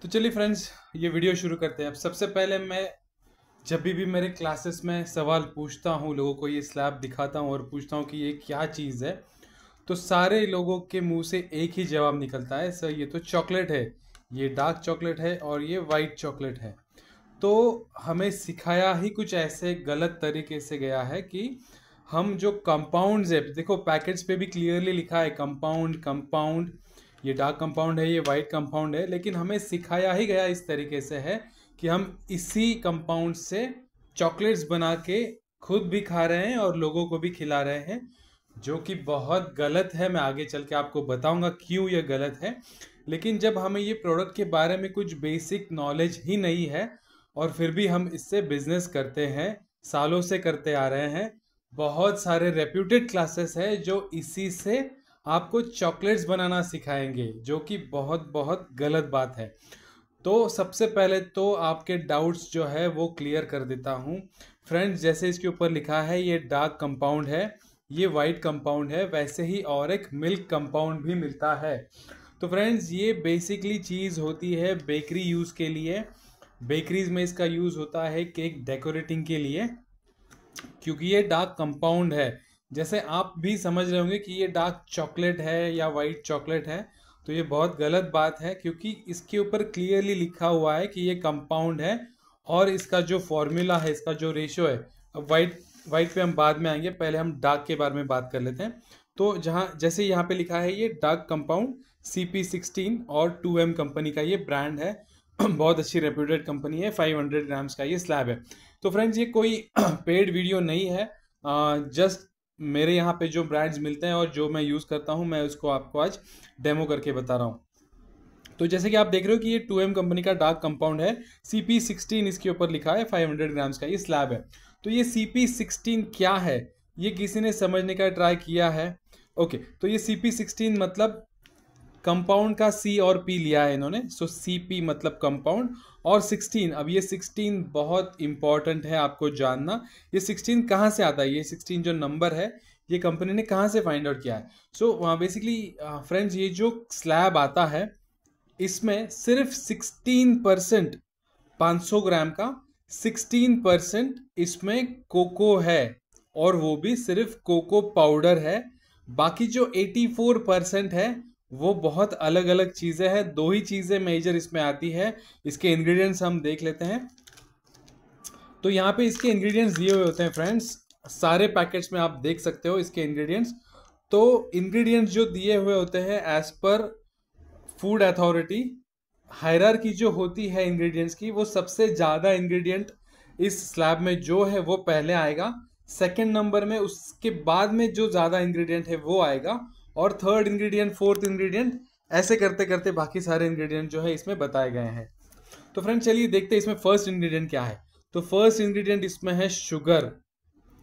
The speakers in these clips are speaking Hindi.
तो चलिए फ्रेंड्स, ये वीडियो शुरू करते हैं। अब सबसे पहले मैं जब भी मेरे क्लासेस में सवाल पूछता हूँ, लोगों को ये स्लैब दिखाता हूँ और पूछता हूँ कि ये क्या चीज़ है, तो सारे लोगों के मुंह से एक ही जवाब निकलता है, सर ये तो चॉकलेट है, ये डार्क चॉकलेट है और ये वाइट चॉकलेट है। तो हमें सिखाया ही कुछ ऐसे गलत तरीके से गया है कि हम जो कंपाउंड्स है, देखो पैकेट्स पे भी क्लियरली लिखा है कंपाउंड कंपाउंड, ये डार्क कंपाउंड है, ये वाइट कंपाउंड है, लेकिन हमें सिखाया ही गया इस तरीके से है कि हम इसी कंपाउंड से चॉकलेट्स बना के खुद भी खा रहे हैं और लोगों को भी खिला रहे हैं, जो कि बहुत गलत है। मैं आगे चल के आपको बताऊंगा क्यों ये गलत है। लेकिन जब हमें ये प्रोडक्ट के बारे में कुछ बेसिक नॉलेज ही नहीं है और फिर भी हम इससे बिजनेस करते हैं, सालों से करते आ रहे हैं, बहुत सारे रेप्यूटेड क्लासेस है जो इसी से आपको चॉकलेट्स बनाना सिखाएंगे, जो कि बहुत बहुत गलत बात है। तो सबसे पहले तो आपके डाउट्स जो है वो क्लियर कर देता हूँ फ्रेंड्स। जैसे इसके ऊपर लिखा है ये डार्क कंपाउंड है, ये वाइट कंपाउंड है, वैसे ही और एक मिल्क कंपाउंड भी मिलता है। तो फ्रेंड्स, ये बेसिकली चीज़ होती है बेकरी यूज़ के लिए। बेकरीज में इसका यूज़ होता है केक डेकोरेटिंग के लिए, क्योंकि ये डार्क कंपाउंड है। जैसे आप भी समझ रहे होंगे कि ये डार्क चॉकलेट है या वाइट चॉकलेट है, तो ये बहुत गलत बात है, क्योंकि इसके ऊपर क्लियरली लिखा हुआ है कि ये कंपाउंड है और इसका जो फॉर्मूला है, इसका जो रेशो है। अब वाइट वाइट पे हम बाद में आएंगे, पहले हम डार्क के बारे में बात कर लेते हैं। तो जहाँ जैसे यहाँ पे लिखा है ये डार्क कंपाउंड CP16 और 2M कंपनी का ये ब्रांड है। बहुत अच्छी रेप्यूटेड कंपनी है। 500 ग्राम्स का ये स्लैब है। तो फ्रेंड्स, ये कोई पेड वीडियो नहीं है, जस्ट मेरे यहाँ पे जो ब्रांड्स मिलते हैं और जो मैं यूज़ करता हूँ, मैं उसको आपको आज डेमो करके बता रहा हूँ। तो जैसे कि आप देख रहे हो कि ये 2M कंपनी का डार्क कंपाउंड है, CP16 इसके ऊपर लिखा है, 500 ग्राम्स का ये स्लैब है। तो ये CP16 क्या है, ये किसी ने समझने का ट्राई किया है? ओके, तो ये CP16 मतलब कंपाउंड का C और P लिया है इन्होंने, सो CP मतलब कंपाउंड और 16। अब ये 16 बहुत इंपॉर्टेंट है आपको जानना। ये 16 कहाँ से आता है, ये 16 जो नंबर है ये कंपनी ने कहाँ से फाइंड आउट किया है? सो बेसिकली फ्रेंड्स, ये जो स्लैब आता है इसमें सिर्फ 16%, 500 ग्राम का 16% इसमें कोको है, और वो भी सिर्फ कोको पाउडर है। बाकी जो 84% है वो बहुत अलग अलग चीज़ें हैं। दो ही चीज़ें मेजर इसमें आती है। इसके इंग्रेडिएंट्स हम देख लेते हैं। तो यहाँ पे इसके इंग्रेडिएंट्स दिए हुए होते हैं फ्रेंड्स, सारे पैकेट्स में आप देख सकते हो इसके इंग्रेडिएंट्स। तो इंग्रेडिएंट्स जो दिए हुए होते हैं as per food authority, hierarchy जो होती है इंग्रेडिएंट्स की, वो सबसे ज़्यादा इंग्रेडिएंट इस स्लैब में जो है वो पहले आएगा, सेकंड नंबर में उसके बाद में जो ज़्यादा इंग्रेडिएंट है वो आएगा, और थर्ड इंग्रेडिएंट, फोर्थ इंग्रेडिएंट, ऐसे करते करते बाकी सारे इंग्रेडिएंट जो है इसमें बताए गए हैं। तो फ्रेंड चलिए देखते हैं इसमें फर्स्ट इंग्रेडिएंट क्या है। तो फर्स्ट इंग्रेडिएंट इसमें है शुगर।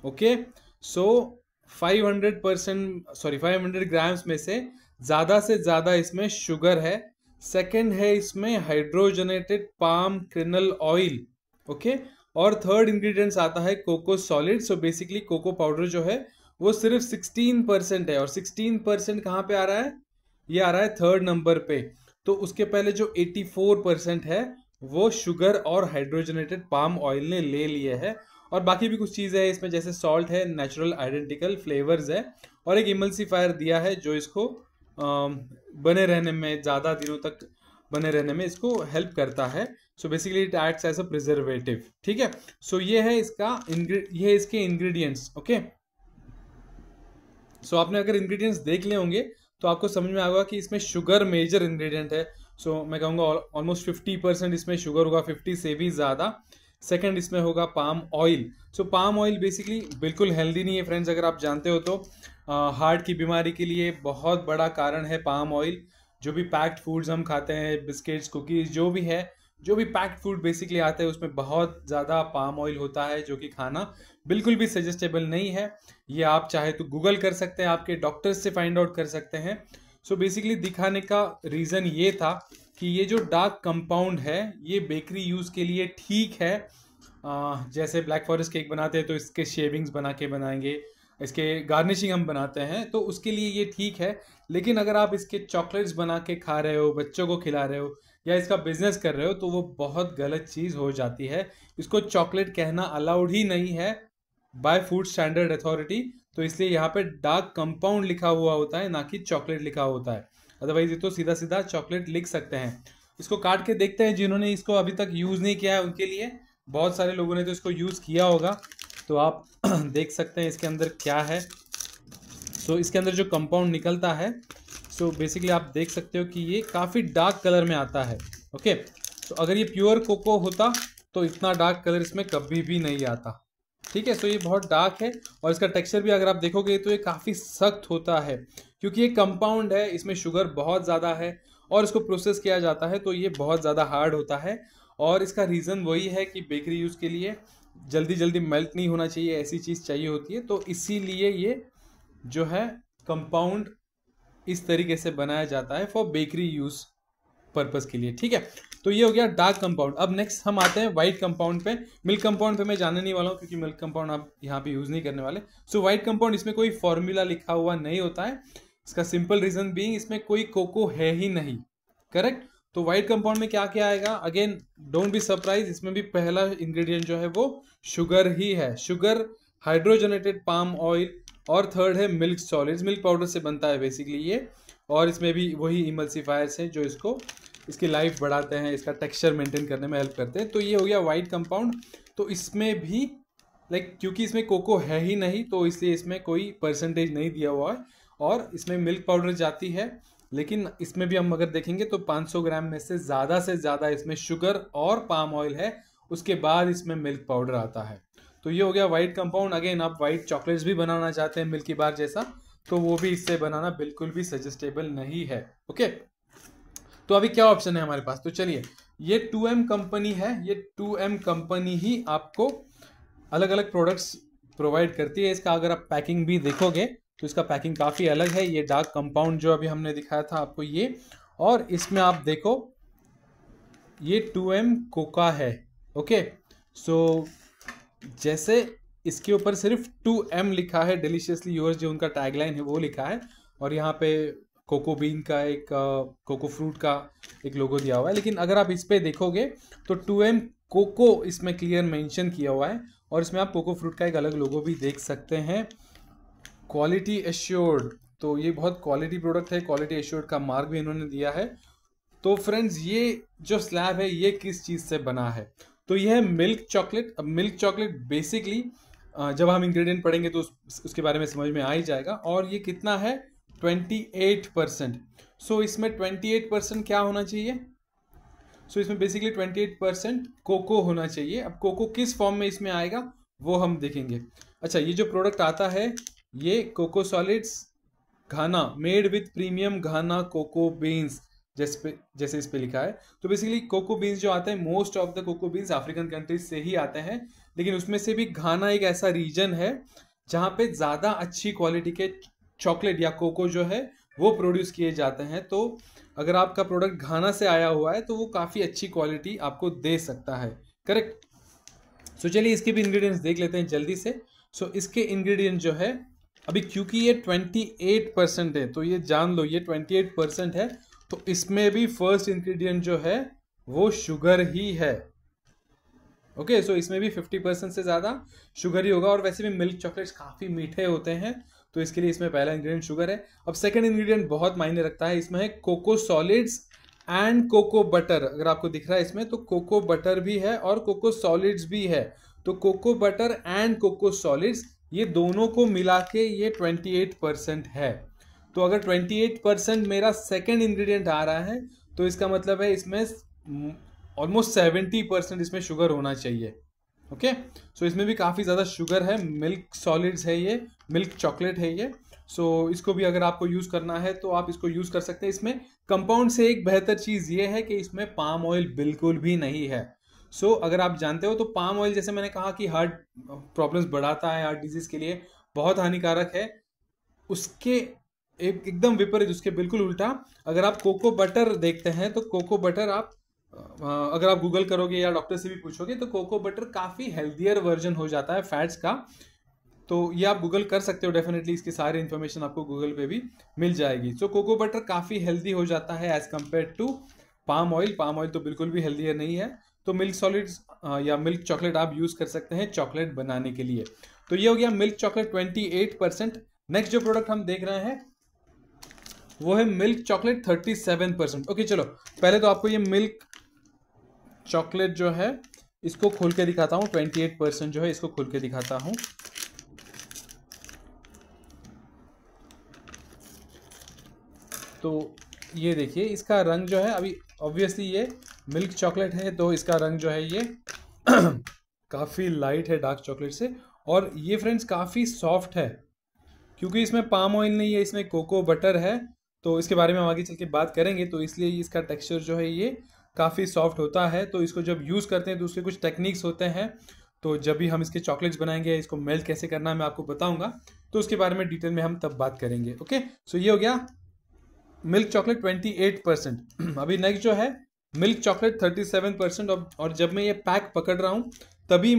ओके, सो 500 ग्राम्स में से ज़्यादा इसमें शुगर है। सेकंड है इसमें hydrogenated palm kernel oil. Okay, और थर्ड इंग्रेडिएंट्स आता है cocoa solid. So basically cocoa powder जो है वो सिर्फ 16% है, और 16% कहाँ पे आ रहा है? ये आ रहा है थर्ड नंबर पे। तो उसके पहले जो 84% है वो शुगर और हाइड्रोजनेटेड पाम ऑयल ने ले लिए है, और बाकी भी कुछ चीज़ें हैं इसमें, जैसे सॉल्ट है, नेचुरल आइडेंटिकल फ्लेवर्स है, और एक इमल्सिफायर दिया है जो इसको बने रहने में, ज़्यादा दिनों तक बने रहने में इसको हेल्प करता है। So basically it acts as a preservative. ठीक है, सो ये है इसका ये है इसके इंग्रेडिएंट्स। ओके, सो आपने अगर इंग्रेडिएंट्स देख लिए होंगे तो आपको समझ में आएगा कि इसमें शुगर मेजर इंग्रेडिएंट है। सो मैं कहूँगा ऑलमोस्ट 50% इसमें शुगर होगा, 50 से भी ज़्यादा। सेकंड इसमें होगा पाम ऑयल। सो पाम ऑयल बेसिकली बिल्कुल हेल्दी नहीं है फ्रेंड्स, अगर आप जानते हो तो। हार्ट की बीमारी के लिए बहुत बड़ा कारण है पाम ऑयल। जो भी पैक्ड फूड्स हम खाते हैं, बिस्किट्स, कुकीज़, जो भी है, जो भी पैक्ड फूड बेसिकली आता है उसमें बहुत ज़्यादा पाम ऑयल होता है, जो कि खाना बिल्कुल भी सजेस्टेबल नहीं है। ये आप चाहे तो गूगल कर सकते हैं, आपके डॉक्टर से फाइंड आउट कर सकते हैं। सो बेसिकली दिखाने का रीज़न ये था कि ये जो डार्क कंपाउंड है ये बेकरी यूज़ के लिए ठीक है। जैसे ब्लैक फॉरेस्ट केक बनाते हैं तो इसके शेविंग्स बना के बनाएंगे, इसके गार्निशिंग हम बनाते हैं, तो उसके लिए ये ठीक है। लेकिन अगर आप इसके चॉकलेट्स बना के खा रहे हो, बच्चों को खिला रहे हो, या इसका बिजनेस कर रहे हो तो वो बहुत गलत चीज़ हो जाती है। इसको चॉकलेट कहना अलाउड ही नहीं है बाय फूड स्टैंडर्ड अथॉरिटी। तो इसलिए यहाँ पे डार्क कंपाउंड लिखा हुआ होता है, ना कि चॉकलेट लिखा होता है। अदरवाइज ये तो सीधा सीधा चॉकलेट लिख सकते हैं। इसको काट के देखते हैं, जिन्होंने इसको अभी तक यूज़ नहीं किया है उनके लिए। बहुत सारे लोगों ने तो इसको यूज़ किया होगा, तो आप देख सकते हैं इसके अंदर क्या है। सो इसके अंदर जो कंपाउंड निकलता है, सो बेसिकली आप देख सकते हो कि ये काफ़ी डार्क कलर में आता है। ओके, तो अगर ये प्योर कोको होता तो इतना डार्क कलर इसमें कभी भी नहीं आता। ठीक है, सो ये बहुत डार्क है और इसका टेक्सचर भी अगर आप देखोगे तो ये काफ़ी सख्त होता है, क्योंकि ये कंपाउंड है, इसमें शुगर बहुत ज़्यादा है और इसको प्रोसेस किया जाता है तो ये बहुत ज़्यादा हार्ड होता है। और इसका रीज़न वही है कि बेकरी यूज़ के लिए जल्दी जल्दी मेल्ट नहीं होना चाहिए, ऐसी चीज़ चाहिए होती है। तो इसीलिए ये जो है कंपाउंड इस तरीके से बनाया जाता है फॉर बेकरी यूज़ पर्पस के लिए। ठीक है, तो ये हो गया डार्क कंपाउंड। अब नेक्स्ट हम आते हैं वाइट कंपाउंड पे। मिल्क कंपाउंड पे मैं जाने नहीं वाला हूँ, क्योंकि मिल्क कंपाउंड आप यहाँ पे यूज़ नहीं करने वाले। सो वाइट कंपाउंड, इसमें कोई फॉर्मूला लिखा हुआ नहीं होता है। इसका सिंपल रीजन बीइंग इसमें कोई कोको है ही नहीं। करेक्ट। तो व्हाइट कंपाउंड में क्या क्या आएगा, अगेन डोंट बी सरप्राइज, इसमें भी पहला इंग्रेडिएंट जो है वो शुगर ही है। शुगर, हाइड्रोजनेटेड पाम ऑयल, और थर्ड है मिल्क सॉलिड्स। मिल्क पाउडर से बनता है बेसिकली ये, और इसमें भी वही इमल्सिफायर्स हैं जो इसको इसकी लाइफ बढ़ाते हैं, इसका टेक्सचर मेंटेन करने में हेल्प करते हैं। तो ये हो गया वाइट कंपाउंड। तो इसमें भी क्योंकि इसमें कोको है ही नहीं तो इसलिए इसमें कोई परसेंटेज नहीं दिया हुआ है, और इसमें मिल्क पाउडर जाती है। लेकिन इसमें भी हम अगर देखेंगे तो 500 ग्राम में से ज़्यादा इसमें शुगर और पाम ऑयल है, उसके बाद इसमें मिल्क पाउडर आता है। तो ये हो गया वाइट कंपाउंड। अगेन आप वाइट चॉकलेट्स भी बनाना चाहते हैं मिल्की बार जैसा, तो वो भी इससे बनाना बिल्कुल भी सजेस्टेबल नहीं है। ओके, तो अभी क्या ऑप्शन है हमारे पास, तो चलिए, ये 2M कंपनी है। ये 2M कंपनी ही आपको अलग अलग प्रोडक्ट्स प्रोवाइड करती है। इसका अगर आप पैकिंग भी देखोगे तो इसका पैकिंग काफ़ी अलग है। ये डार्क कंपाउंड जो अभी हमने दिखाया था आपको ये, और इसमें आप देखो ये 2M कोका है। ओके, सो जैसे इसके ऊपर सिर्फ 2M लिखा है, डिलीशियसली योर्स जो उनका टैगलाइन है वो लिखा है, और यहाँ पे कोको बीन का एक कोको फ्रूट का एक लोगो दिया हुआ है। लेकिन अगर आप इस पे देखोगे तो 2M कोको इसमें क्लियर मेंशन किया हुआ है, और इसमें आप कोको फ्रूट का एक अलग लोगो भी देख सकते हैं, क्वालिटी एश्योर्ड। तो ये बहुत क्वालिटी प्रोडक्ट है, क्वालिटी एश्योर्ड का मार्क भी इन्होंने दिया है। तो फ्रेंड्स, ये जो स्लैब है ये किस चीज़ से बना है, तो ये है मिल्क चॉकलेट। अब मिल्क चॉकलेट बेसिकली जब हम इंग्रेडिएंट पढ़ेंगे तो उसके बारे में समझ में आ ही जाएगा। और ये कितना है, 28%। सो इसमें 28% क्या होना चाहिए, सो इसमें बेसिकली 28% कोको होना चाहिए। अब कोको किस फॉर्म में इसमें आएगा वो हम देखेंगे। अच्छा, ये जो प्रोडक्ट आता है ये cocoa solids Ghana made with premium Ghana cocoa beans, जैसे इस पे लिखा है। तो बेसिकली कोको बीन्स जो आते हैं, most of the cocoa beans African countries से ही आते हैं, लेकिन उसमें से भी घाना एक ऐसा रीजन है जहाँ पे ज़्यादा अच्छी क्वालिटी के चॉकलेट या कोको जो है वो प्रोड्यूस किए जाते हैं। तो अगर आपका प्रोडक्ट घाना से आया हुआ है तो वो काफ़ी अच्छी क्वालिटी आपको दे सकता है। करेक्ट। सो चलिए इसके भी इंग्रेडिएंट्स देख लेते हैं जल्दी से। सो इसके इंग्रेडिएंट जो है, अभी क्योंकि ये 28% है तो ये जान लो ये 28% है, तो इसमें भी फर्स्ट इंग्रेडिएंट जो है वो शुगर ही है। ओके, सो इसमें भी 50% से ज़्यादा शुगर ही होगा, और वैसे भी मिल्क चॉकलेट्स काफ़ी मीठे होते हैं तो इसके लिए इसमें पहला इंग्रेडिएंट शुगर है। अब सेकंड इंग्रेडिएंट बहुत मायने रखता है, इसमें है cocoa solids and cocoa butter. अगर आपको दिख रहा है इसमें तो कोको बटर भी है और कोको सॉलिड्स भी है। तो cocoa butter and cocoa solids ये दोनों को मिला के ये 28% है। तो अगर 28% मेरा सेकेंड इंग्रेडिएंट आ रहा है तो इसका मतलब है इसमें ऑलमोस्ट 70% इसमें शुगर होना चाहिए। ओके, सो इसमें भी काफ़ी ज़्यादा शुगर है। मिल्क सॉलिड्स है ये, मिल्क चॉकलेट है ये। सो इसको भी अगर आपको यूज़ करना है तो आप इसको यूज़ कर सकते हैं। इसमें कंपाउंड से एक बेहतर चीज़ ये है कि इसमें पाम ऑयल बिल्कुल भी नहीं है। सो अगर आप जानते हो तो पाम ऑयल, जैसे मैंने कहा कि हार्ट प्रॉब्लम्स बढ़ाता है, हार्ट डिजीज़ के लिए बहुत हानिकारक है, उसके एकदम विपरीत, उसके बिल्कुल उल्टा अगर आप कोको बटर देखते हैं तो कोको बटर आप अगर आप गूगल करोगे या डॉक्टर से भी पूछोगे तो कोको बटर काफ़ी हेल्दियर वर्जन हो जाता है फैट्स का। तो ये आप गूगल कर सकते हो डेफिनेटली, इसकी सारी इन्फॉर्मेशन आपको गूगल पे भी मिल जाएगी। सो कोको बटर काफ़ी हेल्दी हो जाता है as compare to palm oil तो बिल्कुल भी हेल्दियर नहीं है। तो मिल्क सॉलिड्स या मिल्क चॉकलेट आप यूज़ कर सकते हैं चॉकलेट बनाने के लिए। तो ये हो गया मिल्क चॉकलेट 28%। नेक्स्ट जो प्रोडक्ट हम देख रहे हैं वो है मिल्क चॉकलेट 37%। ओके चलो, पहले तो आपको ये मिल्क चॉकलेट जो है इसको खोल के दिखाता हूँ। 28% जो है इसको खोल के दिखाता हूँ। तो ये देखिए इसका रंग जो है, अभी ऑब्वियसली ये मिल्क चॉकलेट है तो इसका रंग जो है ये काफ़ी लाइट है डार्क चॉकलेट से। और ये फ्रेंड्स काफ़ी सॉफ्ट है क्योंकि इसमें पाम ऑयल नहीं है, इसमें कोको बटर है। तो इसके बारे में हम आगे चल के बात करेंगे। तो इसलिए इसका टेक्सचर जो है ये काफ़ी सॉफ्ट होता है। तो इसको जब यूज़ करते हैं तो उसके कुछ टेक्निक्स होते हैं। तो जब भी हम इसके चॉकलेट्स बनाएंगे, इसको मेल्ट कैसे करना है मैं आपको बताऊंगा, तो उसके बारे में डिटेल में हम तब बात करेंगे। ओके, सो ये हो गया मिल्क चॉकलेट 28%। अभी नेक्स्ट जो है मिल्क चॉकलेट 37%। और जब मैं ये पैक पकड़ रहा हूँ तभी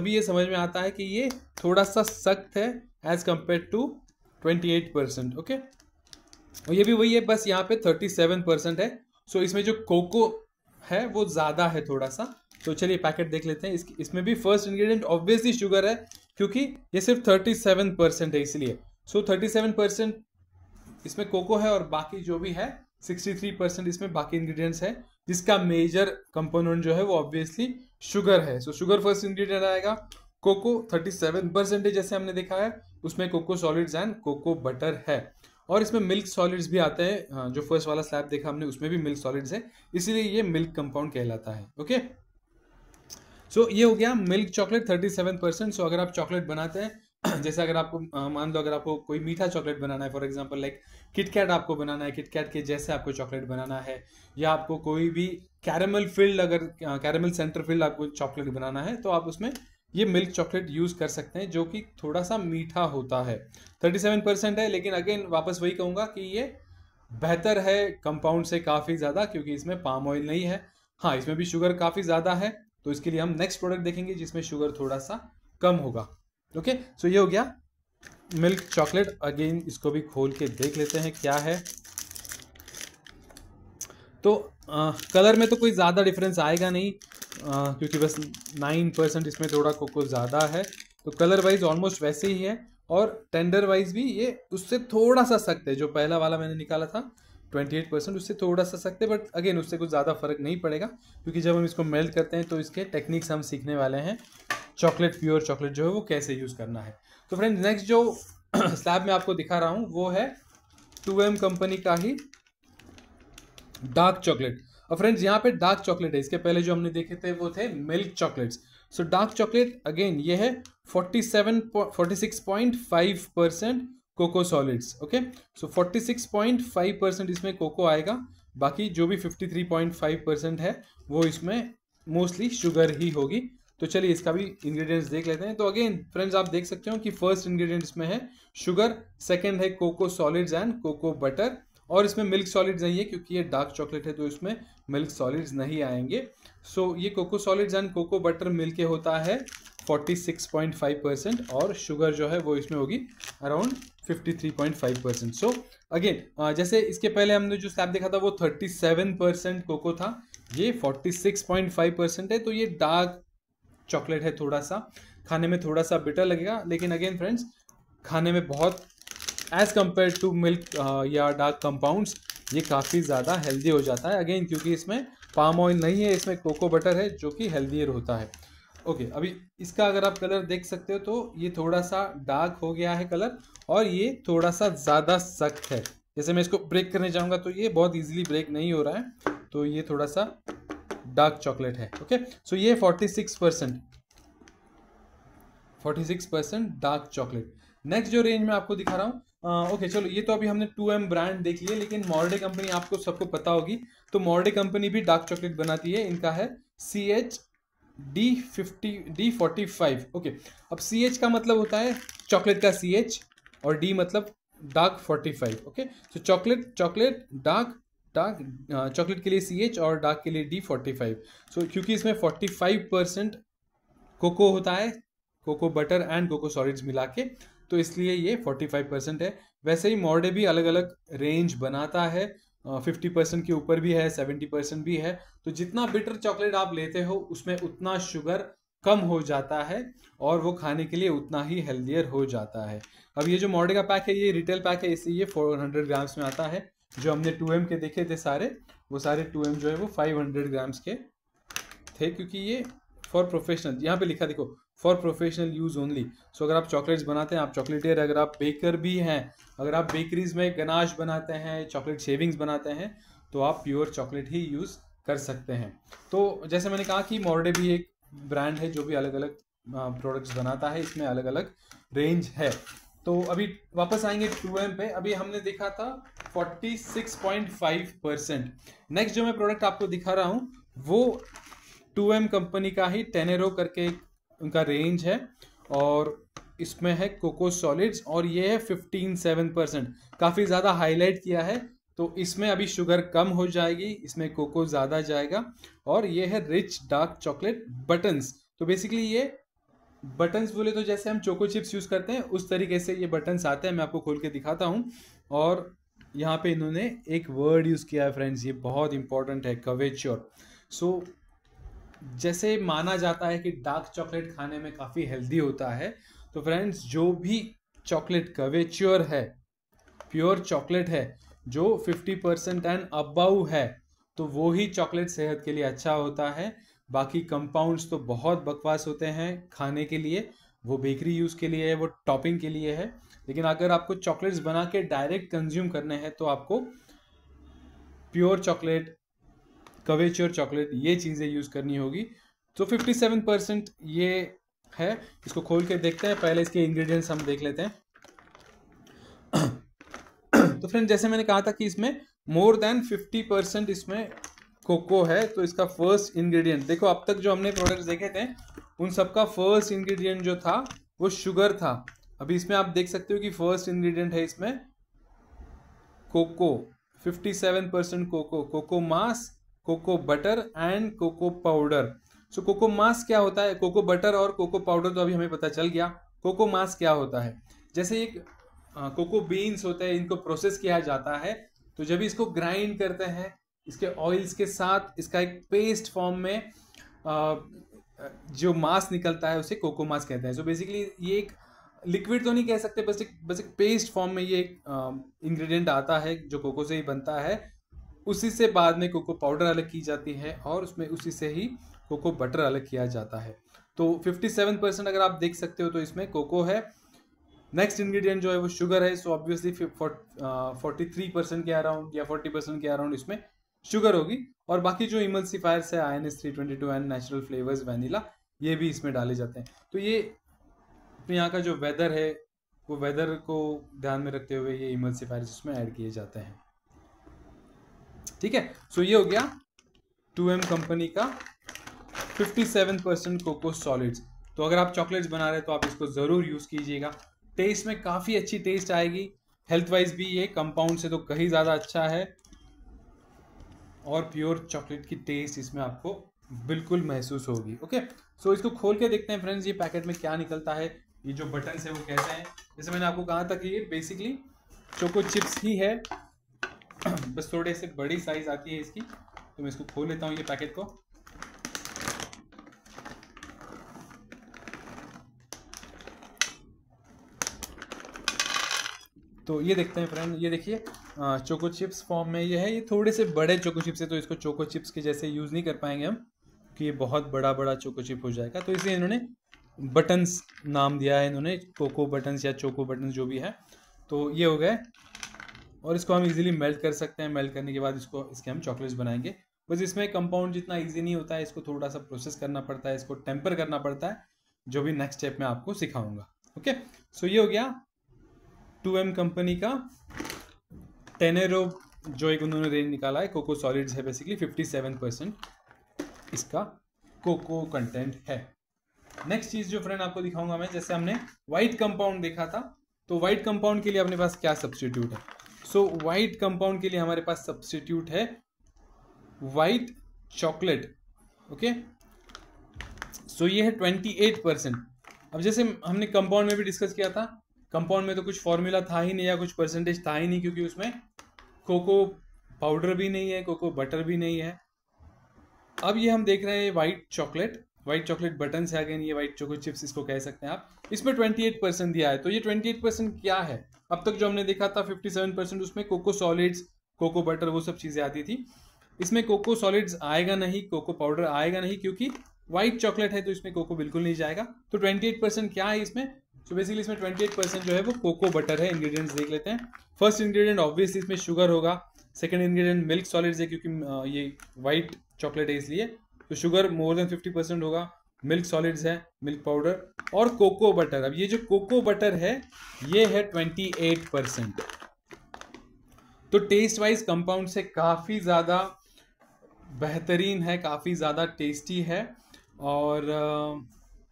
ये समझ में आता है कि ये थोड़ा सा सख्त है एज कम्पेयर टू 28%। ओके, और ये भी वही है, बस यहाँ पे 37% है। सो इसमें जो कोको है वो ज़्यादा है थोड़ा सा। तो चलिए पैकेट देख लेते हैं। इसमें भी फर्स्ट इंग्रेडिएंट ऑब्वियसली शुगर है क्योंकि ये सिर्फ 37% है इसलिए। सो 37% इसमें कोको है और बाकी जो भी है 63% इसमें बाकी इंग्रेडिएंट्स है, जिसका मेजर कंपोनेंट जो है वो ऑब्वियसली शुगर है। सो शुगर फर्स्ट इंग्रेडिएंट आएगा। कोको 37% है जैसे हमने देखा है, उसमें cocoa solids and cocoa butter है। और इसमें मिल्क सॉलिड्स भी आते हैं, जो फर्स्ट वाला स्लैब देखा हमने उसमें भी मिल्क सॉलिड्स है, इसीलिए ये मिल्क कंपाउंड कहलाता है। ओके, सो ये हो गया मिल्क चॉकलेट 37%। सो अगर आप चॉकलेट बनाते हैं जैसे अगर आपको मान लो अगर आपको कोई मीठा चॉकलेट बनाना है, फॉर एग्जांपल लाइक किटकैट आपको बनाना है, किटकैट के जैसे आपको चॉकलेट बनाना है, या आपको कोई भी कैरेमल फिल्ड, अगर कैरेमल सेंटर फिल्ड आपको चॉकलेट बनाना है तो आप उसमें ये मिल्क चॉकलेट यूज़ कर सकते हैं जो कि थोड़ा सा मीठा होता है। 37% है, लेकिन अगेन वापस वही कहूँगा कि ये बेहतर है कंपाउंड से काफ़ी ज़्यादा क्योंकि इसमें पाम ऑयल नहीं है। हाँ, इसमें भी शुगर काफ़ी ज़्यादा है, तो इसके लिए हम नेक्स्ट प्रोडक्ट देखेंगे जिसमें शुगर थोड़ा सा कम होगा। ओके, सो ये हो गया मिल्क चॉकलेट। अगेन इसको भी खोल के देख लेते हैं क्या है। तो कलर में तो कोई ज़्यादा डिफरेंस आएगा नहीं क्योंकि बस 9% इसमें थोड़ा कोको ज़्यादा है, तो कलर वाइज ऑलमोस्ट वैसे ही है। और टेंडर वाइज भी ये उससे थोड़ा सा सख्त है, जो पहला वाला मैंने निकाला था 28%, उससे थोड़ा सा सख्त है, बट अगेन उससे कुछ ज़्यादा फर्क नहीं पड़ेगा क्योंकि जब हम इसको मेल्ट करते हैं तो इसके टेक्निक्स हम सीखने वाले हैं, चॉकलेट प्योर चॉकलेट जो है वो कैसे यूज़ करना है। तो फ्रेंड्स नेक्स्ट जो स्लैब में आपको दिखा रहा हूँ वो है 2M कंपनी का ही डार्क चॉकलेट। और फ्रेंड्स यहाँ पे डार्क चॉकलेट है, इसके पहले जो हमने देखे थे वो थे milk chocolates. So dark chocolate again ये है 46.5% कोको सॉलिड्स। ओके, सो 46.5% इसमें कोको आएगा, बाकी जो भी 53.5% है वो इसमें मोस्टली शुगर ही होगी। तो चलिए इसका भी इंग्रेडिएंट्स देख लेते हैं। तो अगेन फ्रेंड्स आप देख सकते हो कि फर्स्ट इंग्रेडिएंट इसमें है शुगर, सेकंड है cocoa solids and cocoa butter, और इसमें मिल्क सॉलिड्स नहीं है क्योंकि ये डार्क चॉकलेट है तो इसमें मिल्क सॉलिड्स नहीं आएंगे। सो ये cocoa solids and cocoa butter मिलके होता है 46.5%, और शुगर जो है वो इसमें होगी अराउंड 53.5%। सो अगेन जैसे इसके पहले हमने जो स्लैब देखा था वो 37% कोको था, ये 46.5% है। तो ये डार्क चॉकलेट है, थोड़ा सा खाने में थोड़ा सा बिटर लगेगा, लेकिन अगेन फ्रेंड्स खाने में बहुत एज कम्पेयर टू मिल्क या डार्क कंपाउंड्स ये काफ़ी ज़्यादा हेल्दी हो जाता है। अगेन क्योंकि इसमें पाम ऑयल नहीं है, इसमें कोको बटर है जो कि हेल्दियर होता है। ओके, अभी इसका अगर आप कलर देख सकते हो तो ये थोड़ा सा डार्क हो गया है कलर, और ये थोड़ा सा ज़्यादा सख्त है। जैसे मैं इसको ब्रेक करने जाऊँगा तो ये बहुत ईजिली ब्रेक नहीं हो रहा है, तो ये थोड़ा सा डार्क चॉकलेट है। ओके, सो ये 46% डार्क चॉकलेट। नेक्स्ट जो रेंज में आपको दिखा रहा हूँ, ओके चलो, ये तो अभी हमने 2M ब्रांड देख लिया, लेकिन मॉर्डे कंपनी आपको सबको पता होगी। तो मॉर्डे कंपनी भी डार्क चॉकलेट बनाती है, इनका है CH-D45। ओके, अब CH का मतलब होता है चॉकलेट का CH, और D मतलब डार्क 45। ओके, तो चॉकलेट डार्क चॉकलेट के लिए CH और डार्क के लिए D45। सो क्योंकि इसमें 45% कोको होता है, cocoa butter and cocoa solids मिला के, तो इसलिए ये 45% है। वैसे ही मॉर्डे भी अलग अलग रेंज बनाता है, 50% के ऊपर भी है, 70% भी है। तो जितना बिटर चॉकलेट आप लेते हो उसमें उतना शुगर कम हो जाता है और वो खाने के लिए उतना ही हेल्दियर हो जाता है। अब ये जो मॉर्डे का पैक है ये रिटेल पैक है, इसलिए ये 400 ग्राम्स में आता है। जो हमने 2M के देखे थे सारे, वो सारे 2M जो है वो 500 ग्राम्स के थे, क्योंकि ये फॉर प्रोफेशनल, यहाँ पे लिखा देखो, फॉर प्रोफेशनल यूज ओनली। सो अगर आप चॉकलेट्स बनाते हैं, आप चॉकलेटियर, अगर आप बेकर भी हैं, अगर आप बेकरीज में गनाश बनाते हैं, चॉकलेट शेविंग्स बनाते हैं, तो आप प्योर चॉकलेट ही यूज़ कर सकते हैं। तो जैसे मैंने कहा कि मॉर्डे भी एक ब्रांड है जो भी अलग अलग प्रोडक्ट्स बनाता है, इसमें अलग अलग रेंज है। तो अभी वापस आएंगे 2M पे। अभी हमने देखा था 46.5%। नेक्स्ट जो मैं प्रोडक्ट आपको दिखा रहा हूँ वो 2M कंपनी का ही टेनेरो करके उनका रेंज है, और इसमें है कोको सॉलिड्स, और ये है 15.7%। काफ़ी ज़्यादा हाईलाइट किया है, तो इसमें अभी शुगर कम हो जाएगी, इसमें कोको ज़्यादा जाएगा। और ये है रिच डार्क चॉकलेट बटन्स। तो बेसिकली ये बटन्स बोले तो जैसे हम चोको चिप्स यूज़ करते हैं उस तरीके से ये बटन्स आते हैं। मैं आपको खोल के दिखाता हूँ। और यहाँ पे इन्होंने एक वर्ड यूज़ किया है फ्रेंड्स, ये बहुत इंपॉर्टेंट है, कवेच्योर। सो जैसे माना जाता है कि डार्क चॉकलेट खाने में काफ़ी हेल्दी होता है, तो फ्रेंड्स जो भी चॉकलेट कवेच्योर है, प्योर चॉकलेट है, जो 50% एंड अबव है, तो वो ही चॉकलेट सेहत के लिए अच्छा होता है। बाकी कंपाउंड्स तो बहुत बकवास होते हैं खाने के लिए, वो बेकरी यूज़ के लिए है, वो टॉपिंग के लिए है। लेकिन अगर आपको चॉकलेट्स बना के डायरेक्ट कंज्यूम करने हैं तो आपको प्योर चॉकलेट, कवेच्योर चॉकलेट, ये चीज़ें यूज़ करनी होगी। तो 57% ये है। इसको खोल के देखते हैं, पहले इसके इंग्रेडिएंट्स हम देख लेते हैं। तो फ्रेंड जैसे मैंने कहा था कि इसमें मोर देन 50% इसमें कोको है। तो इसका फर्स्ट इंग्रेडिएंट देखो, अब तक जो हमने प्रोडक्ट्स देखे थे उन सबका फर्स्ट इंग्रेडिएंट जो था वो शुगर था। अभी इसमें आप देख सकते हो कि फर्स्ट इंग्रेडिएंट है इसमें cocoa, 57% cocoa, cocoa mass, cocoa butter and cocoa powder. So cocoa mass क्या होता है, कोको बटर और कोको पाउडर तो अभी हमें पता चल गया। कोको मास क्या होता है, जैसे एक कोको बीन्स होते हैं, इनको प्रोसेस किया जाता है, तो जब इसको ग्राइंड करते हैं इसके ऑयल्स के साथ, इसका एक पेस्ट फॉर्म में जो मास निकलता है उसे कोको मास कहते हैं। सो बेसिकली ये एक लिक्विड तो नहीं कह सकते, बस एक पेस्ट फॉर्म में ये एक इंग्रेडिएंट आता है जो कोको से ही बनता है। उसी से बाद में कोको पाउडर अलग की जाती है और उसमें उसी से ही कोको बटर अलग किया जाता है। तो 57% अगर आप देख सकते हो तो इसमें कोको है। नेक्स्ट इंग्रेडिएंट जो है वो शुगर है। सो ऑब्वियसली 43% के अराउंड या 40% के अराउंड इसमें शुगर होगी। और बाकी जो इमल्सिफायर्स है, INS-322 and natural flavours, vanilla, ये भी इसमें डाले जाते हैं। तो ये अपने यहाँ का जो वेदर है वो वेदर को ध्यान में रखते हुए ये इमल्सिफायर्स इसमें ऐड किए जाते हैं। ठीक है, सो ये हो गया 2M कंपनी का 57% कोको सॉलिड्स। तो अगर आप चॉकलेट्स बना रहे हैं तो आप इसको ज़रूर यूज़ कीजिएगा। टेस्ट में काफ़ी अच्छी टेस्ट आएगी, हेल्थ वाइज भी ये कंपाउंड से तो कहीं ज़्यादा अच्छा है, और प्योर चॉकलेट की टेस्ट इसमें आपको बिल्कुल महसूस होगी। ओके, सो इसको खोल के देखते हैं फ्रेंड्स, ये पैकेट में क्या निकलता है, ये जो बटन्स है वो कैसे हैं। जैसे मैंने आपको कहा था कि ये बेसिकली चोको चिप्स ही है, बस थोड़े से बड़ी साइज आती है इसकी। तो मैं इसको खोल लेता हूँ ये पैकेट को। तो ये देखते हैं फ्रेंड, ये देखिए चोको चिप्स फॉर्म में ये है। ये थोड़े से बड़े चोको चिप्स है, तो इसको चोको चिप्स के जैसे यूज़ नहीं कर पाएंगे हम, कि ये बहुत बड़ा बड़ा चोको चिप हो जाएगा। तो इसलिए इन्होंने बटन्स नाम दिया है, इन्होंने कोको बटन्स या चोको बटन्स जो भी है। तो ये हो गए, और इसको हम इजीली मेल्ट कर सकते हैं। मेल्ट करने के बाद इसके हम चॉकलेट्स बनाएंगे। बस इसमें कंपाउंड जितना इजी नहीं होता है, इसको थोड़ा सा प्रोसेस करना पड़ता है, इसको टेम्पर करना पड़ता है, जो भी नेक्स्ट स्टेप में आपको सिखाऊंगा। ओके, सो ये हो गया 2M कंपनी का टेनेरो, जो एक उन्होंने रेंज निकाला है। कोको सॉलिड्स है, बेसिकली 57% इसका कोको कंटेंट है। नेक्स्ट चीज़ जो फ्रेंड आपको दिखाऊंगा मैं, जैसे हमने वाइट कंपाउंड देखा था, तो वाइट कंपाउंड के लिए अपने पास क्या सब्स्टिट्यूट है। सो वाइट कंपाउंड के लिए हमारे पास सब्स्टिट्यूट है वाइट चॉकलेट। ओके, सो ये है 28%। अब जैसे हमने कंपाउंड में भी डिस्कस किया था, कंपाउंड में तो कुछ फॉर्मूला था ही नहीं या कुछ परसेंटेज था ही नहीं, क्योंकि उसमें कोको पाउडर भी नहीं है, कोको बटर भी नहीं है। अब ये हम देख रहे हैं व्हाइट चॉकलेट बटन है, अगेन ये व्हाइट चोको चिप्स इसको कह सकते हैं आप। इसमें 28% दिया है, तो ये 28% क्या है? अब तक जो हमने देखा था 57% उसमें कोको सॉलिड्स, कोको बटर वो सब चीज़ें आती थी। इसमें कोको सॉलिड्स आएगा नहीं, कोको पाउडर आएगा नहीं, क्योंकि व्हाइट चॉकलेट है तो इसमें कोको बिल्कुल नहीं जाएगा। तो 28% क्या है इसमें? तो बेसिकली इसमें 28% जो है वो कोको बटर है। इंग्रेडिएंट्स देख लेते हैं। फर्स्ट इंग्रेडिएंट ऑब्वियसली इसमें शुगर होगा। सेकंड इंग्रेडिएंट मिल्क सॉलिड्स है, क्योंकि ये व्हाइट चॉकलेट है इसलिए, तो शुगर मोर देन 50% होगा। मिल्क सॉलिड्स है, मिल्क पाउडर और कोको बटर। अब ये जो कोको बटर है ये है 28%। तो टेस्ट वाइज कंपाउंड से काफ़ी ज़्यादा बेहतरीन है, काफ़ी ज़्यादा टेस्टी है, और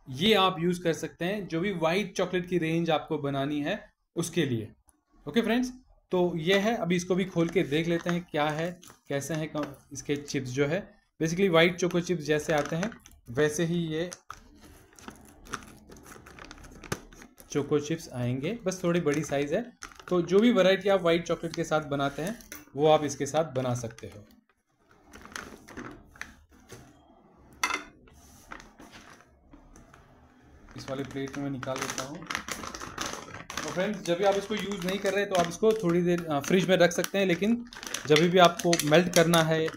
ये आप यूज़ कर सकते हैं जो भी वाइट चॉकलेट की रेंज आपको बनानी है उसके लिए। ओके फ्रेंड्स, तो ये है। अभी इसको भी खोल के देख लेते हैं क्या है, कैसे हैं इसके चिप्स जो है। बेसिकली वाइट चोको चिप्स जैसे आते हैं वैसे ही ये चोको चिप्स आएंगे, बस थोड़ी बड़ी साइज़ है। तो जो भी वैरायटी आप वाइट चॉकलेट के साथ बनाते हैं वो आप इसके साथ बना सकते हो। इस वाले प्लेट में मैं निकाल लेता हूँ। तो फ्रेंड्स, जब भी आप इसको यूज़ नहीं कर रहे तो आप इसको थोड़ी देर फ्रिज में रख सकते हैं, लेकिन जब भी आपको मेल्ट करना है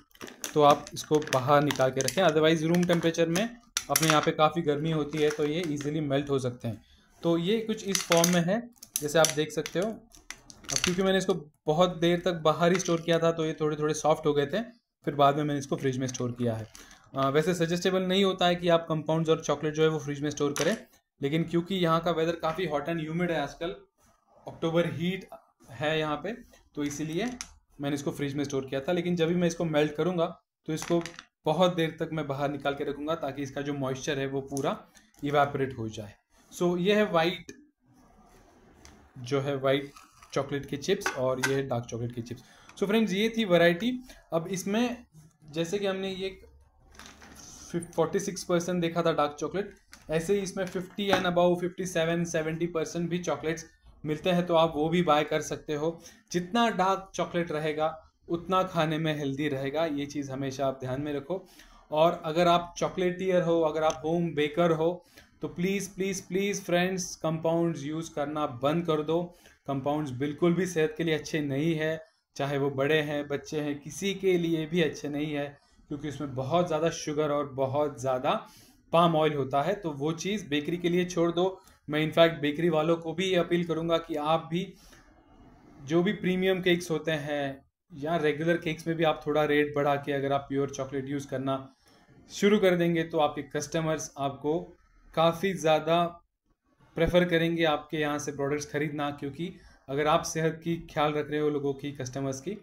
तो आप इसको बाहर निकाल के रखें। अदरवाइज़ रूम टेम्परेचर में अपने यहाँ पे काफ़ी गर्मी होती है तो ये इजीली मेल्ट हो सकते हैं। तो ये कुछ इस फॉर्म में है जैसे आप देख सकते हो। अब क्योंकि मैंने इसको बहुत देर तक बाहर ही स्टोर किया था तो ये थोड़े थोड़े सॉफ्ट हो गए थे, फिर बाद में मैंने इसको फ्रिज में स्टोर किया है। वैसे सजेस्टेबल नहीं होता है कि आप कंपाउंड्स और चॉकलेट जो है वो फ्रिज में स्टोर करें, लेकिन क्योंकि यहाँ का वेदर काफ़ी हॉट एंड ह्यूमिड है आजकल, अक्टूबर हीट है यहाँ पे, तो इसीलिए मैंने इसको फ्रिज में स्टोर किया था। लेकिन जब भी मैं इसको मेल्ट करूँगा तो इसको बहुत देर तक मैं बाहर निकाल के रखूँगा ताकि इसका जो मॉइस्चर है वो पूरा इवेपोरेट हो जाए। सो ये है वाइट चॉकलेट के चिप्स और ये है डार्क चॉकलेट के चिप्स। सो फ्रेंड्स, ये थी वैरायटी। अब इसमें जैसे कि हमने ये 46% देखा था डार्क चॉकलेट, ऐसे ही इसमें 50 एंड अबाउ 57-70% भी चॉकलेट्स मिलते हैं, तो आप वो भी बाय कर सकते हो। जितना डार्क चॉकलेट रहेगा उतना खाने में हेल्दी रहेगा, ये चीज़ हमेशा आप ध्यान में रखो। और अगर आप चॉकलेटियर हो, अगर आप होम बेकर हो, तो please please please friends, compounds use करना बंद कर दो। कंपाउंड्स बिल्कुल भी सेहत के लिए अच्छे नहीं है, चाहे वो बड़े हैं बच्चे हैं, किसी के लिए भी अच्छे नहीं है, क्योंकि उसमें बहुत ज़्यादा शुगर और बहुत ज़्यादा पाम ऑयल होता है। तो वो चीज़ बेकरी के लिए छोड़ दो। मैं इनफैक्ट बेकरी वालों को भी अपील करूँगा कि आप भी जो भी प्रीमियम केक्स होते हैं या रेगुलर केक्स में भी आप थोड़ा रेट बढ़ा के अगर आप प्योर चॉकलेट यूज़ करना शुरू कर देंगे तो आपके कस्टमर्स आपको काफ़ी ज़्यादा प्रेफर करेंगे आपके यहाँ से प्रोडक्ट्स खरीदना, क्योंकि अगर आप सेहत की ख्याल रख रहे हो लोगों की, कस्टमर्स की,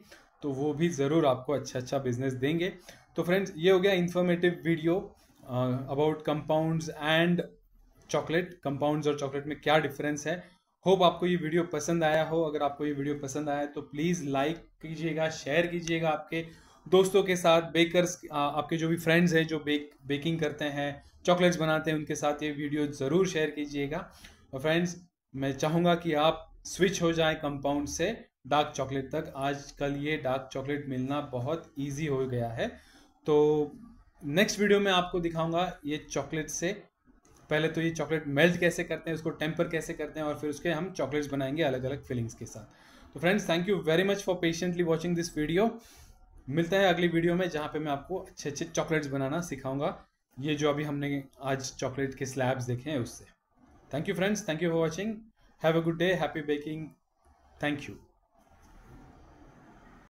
तो वो भी ज़रूर आपको अच्छा बिजनेस देंगे। तो फ्रेंड्स, ये हो गया informative video about compounds and chocolate. Compounds और चॉकलेट में क्या डिफरेंस है। होप आपको ये वीडियो पसंद आया हो। अगर आपको ये वीडियो पसंद आया तो प्लीज़ लाइक कीजिएगा, शेयर कीजिएगा आपके दोस्तों के साथ, बेकर्स, आपके जो भी फ्रेंड्स हैं जो बेकिंग करते हैं, चॉकलेट्स बनाते हैं, उनके साथ ये वीडियो ज़रूर शेयर कीजिएगा। और फ्रेंड्स, मैं चाहूँगा कि आप स्विच हो जाएं कंपाउंड से डार्क चॉकलेट तक। आजकल ये डार्क चॉकलेट मिलना बहुत ईजी हो गया है। तो नेक्स्ट वीडियो में आपको दिखाऊंगा ये चॉकलेट से पहले तो ये चॉकलेट मेल्ट कैसे करते हैं, उसको टेम्पर कैसे करते हैं, और फिर उसके हम चॉकलेट्स बनाएंगे अलग अलग फिलिंग्स के साथ। तो friends, thank you very much for patiently watching this video. मिलता है अगली वीडियो में जहाँ पे मैं आपको अच्छे अच्छे चॉकलेट्स बनाना सिखाऊंगा, ये जो अभी हमने आज चॉकलेट के स्लैब्स देखे हैं उससे। Thank you friends, thank you for watching, have a good day, happy baking, thank you.